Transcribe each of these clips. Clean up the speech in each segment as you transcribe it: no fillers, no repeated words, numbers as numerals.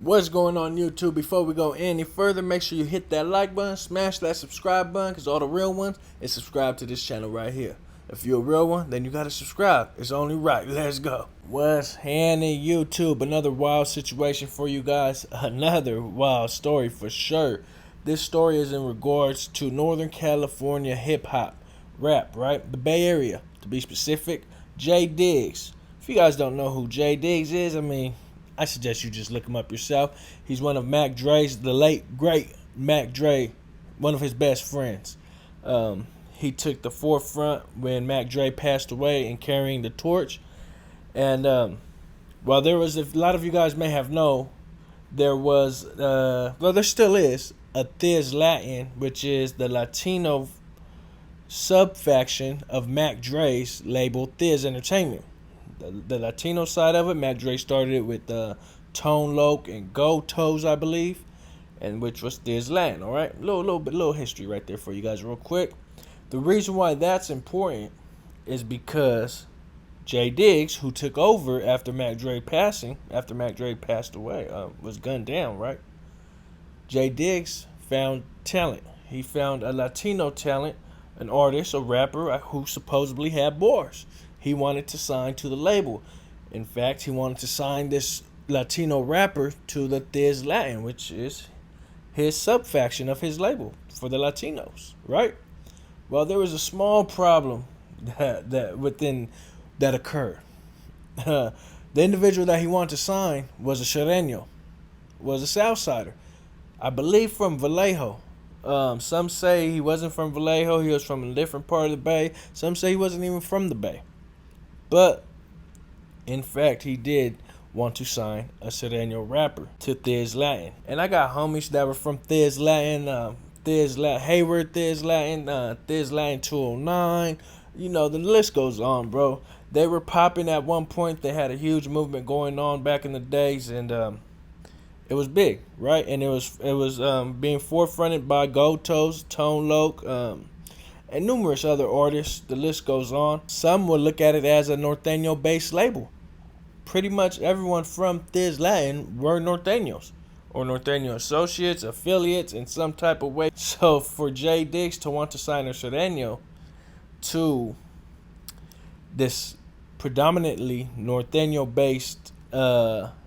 What's going on YouTube? Before we go any further, make sure you hit that like button, smash that subscribe button, because all the real ones is subscribe to this channel right here. If you're a real one, then you gotta subscribe. It's only right. Let's go. What's happening YouTube? Another wild situation for you guys. Another wild story for sure. This story is in regards to Northern California hip hop, rap, right? The Bay Area, to be specific. Jay Diggs. If you guys don't know who Jay Diggs is, I suggest you just look him up yourself. He's one of Mac Dre's, the late, great Mac Dre, one of his best friends. He took the forefront when Mac Dre passed away in carrying the torch. And while there was, a lot of you guys may have known, there was, there still is, a Thiz Latin, which is the Latino sub-faction of Mac Dre's label, Thiz Entertainment. The Latino side of it, Mac Dre started it with Tone Loc and Go Toes, I believe, and which was Thiz Latin. All right, little history right there for you guys, real quick. The reason why that's important is because Jay Diggs, who took over after Mac Dre passed away, was gunned down. Right, Jay Diggs found talent. He found a Latino talent, an artist, a rapper who supposedly had bars. He wanted to sign to the label. In fact, he wanted to sign this Latino rapper to the Thiz Latin, which is his sub-faction of his label for the Latinos, right? Well, there was a small problem that occurred. The individual that he wanted to sign was a Sureno, was a Southsider, I believe from Vallejo. Some say he wasn't from Vallejo, he was from a different part of the Bay. Some say he wasn't even from the Bay. But, in fact, he did want to sign a Sureno rapper to Thiz Latin. And I got homies that were from Thiz Latin, Hayward Thiz Latin, Thiz Latin 209. You know, the list goes on, bro. They were popping at one point. They had a huge movement going on back in the days, and it was big, right? And it was being forefronted by Go Toes, Tone Loc, and numerous other artists. The list goes on. Some would look at it as a Norteño-based label. Pretty much everyone from Thiz Latin were Norteños, or Norteño associates, affiliates in some type of way. So for Jay Diggs to want to sign a Sureno to this predominantly Norteño-based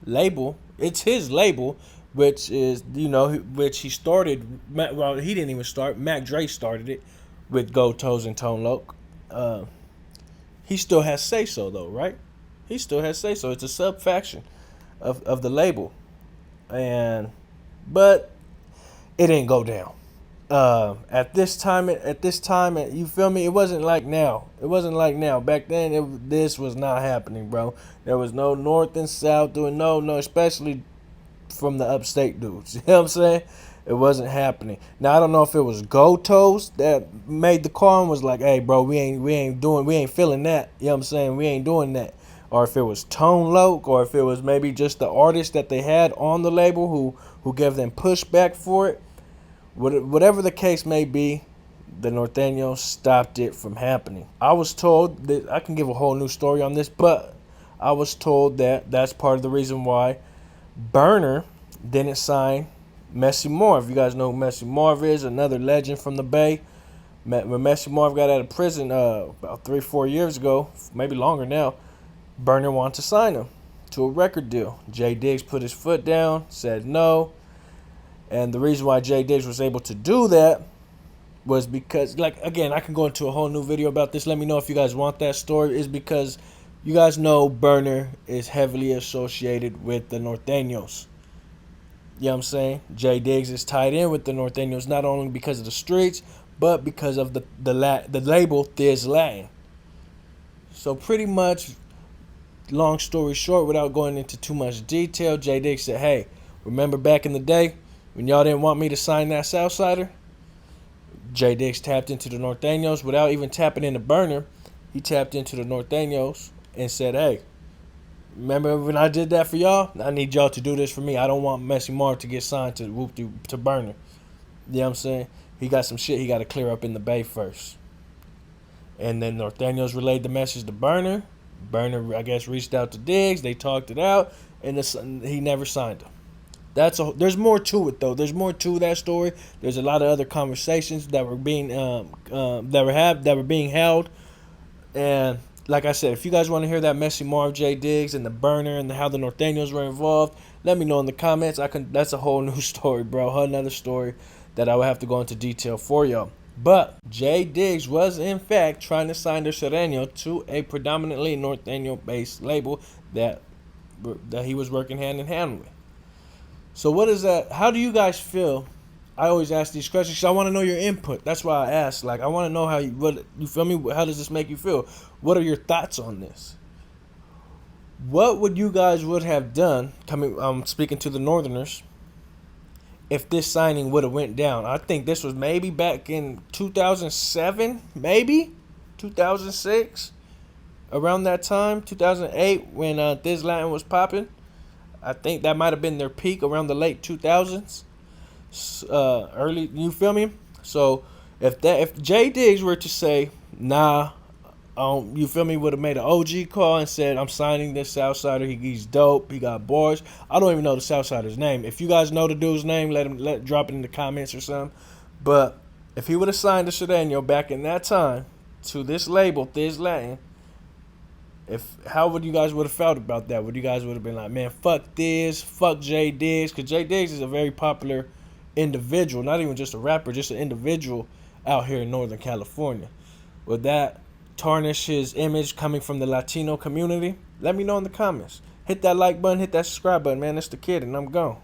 label, it's his label, which is, which he started. Well, he didn't even start. Mac Dre started it with Go Toes and Tone Loc. He still has say so though, right? He still has say so. It's a sub faction of the label, but it didn't go down. At this time, you feel me? It wasn't like now. Back then, this was not happening, bro. There was no North and South doing no, especially from the upstate dudes. You know what I'm saying? It wasn't happening. Now I don't know if it was Go Toes that made the call and was like, "Hey, bro, we ain't feeling that." You know what I'm saying? We ain't doing that. Or if it was Tone Loc, or if it was maybe just the artist that they had on the label who gave them pushback for it. Whatever the case may be, the Norteños stopped it from happening. I was told that I can give a whole new story on this, but I was told that that's part of the reason why Burner didn't sign Messy Marv. You guys know who Messy Marv is, another legend from the Bay. When Messy Marv got out of prison about 3-4 years ago, maybe longer now, Burner wanted to sign him to a record deal. Jay Diggs put his foot down, said no. And the reason why Jay Diggs was able to do that was because, again, I can go into a whole new video about this. Let me know if you guys want that story. Is because you guys know Burner is heavily associated with the Norteños. You know what I'm saying? Jay Diggs is tied in with the Norteños not only because of the streets, but because of the label Thiz Latin. So pretty much, long story short, without going into too much detail, Jay Diggs said, "Hey, remember back in the day when y'all didn't want me to sign that Southsider?" Jay Diggs tapped into the Norteños without even tapping into Burner. He tapped into the Norteños and said, "Hey, remember when I did that for y'all? I need y'all to do this for me. I don't want Messy Marv to get signed to Burner." You know what I'm saying? He got some shit he got to clear up in the Bay first. And then Norteños relayed the message to Burner. Burner, I guess, reached out to Diggs. They talked it out, and he never signed him. There's more to it though. There's more to that story. There's a lot of other conversations that were being held. And like I said, if you guys want to hear that messy Marv J Diggs and the burner and how the Norteños were involved, let me know in the comments. I can. That's a whole new story, bro. Another story that I would have to go into detail for y'all. But J Diggs was in fact trying to sign the Sureno to a predominantly Norteño-based label that he was working hand in hand with. So what is that? How do you guys feel? I always ask these questions because I want to know your input. That's why I ask. Like I want to know what you feel me. How does this make you feel? What are your thoughts on this? What would you guys would have done? I'm speaking to the Northerners. If this signing would have went down, I think this was maybe back in 2007, maybe 2006, around that time, 2008 when this Latin was popping. I think that might have been their peak around the late 2000s, early. You feel me? So if Jay Diggs were to say, nah, you feel me, would have made an OG call and said, I'm signing this Southsider. He's dope. He got bars. I don't even know the Southsider's name. If you guys know the dude's name, drop it in the comments or something. But if he would have signed the Sureno back in that time to this label, Thiz Latin, how would you guys would have felt about that? Would you guys would have been like, man, fuck this, fuck Jay Diggs? Because Jay Diggs is a very popular individual, not even just a rapper, just an individual out here in Northern California. Would that tarnish his image coming from the Latino community? Let me know in the comments. Hit that like button, hit that subscribe button, man. It's the kid, and I'm gone.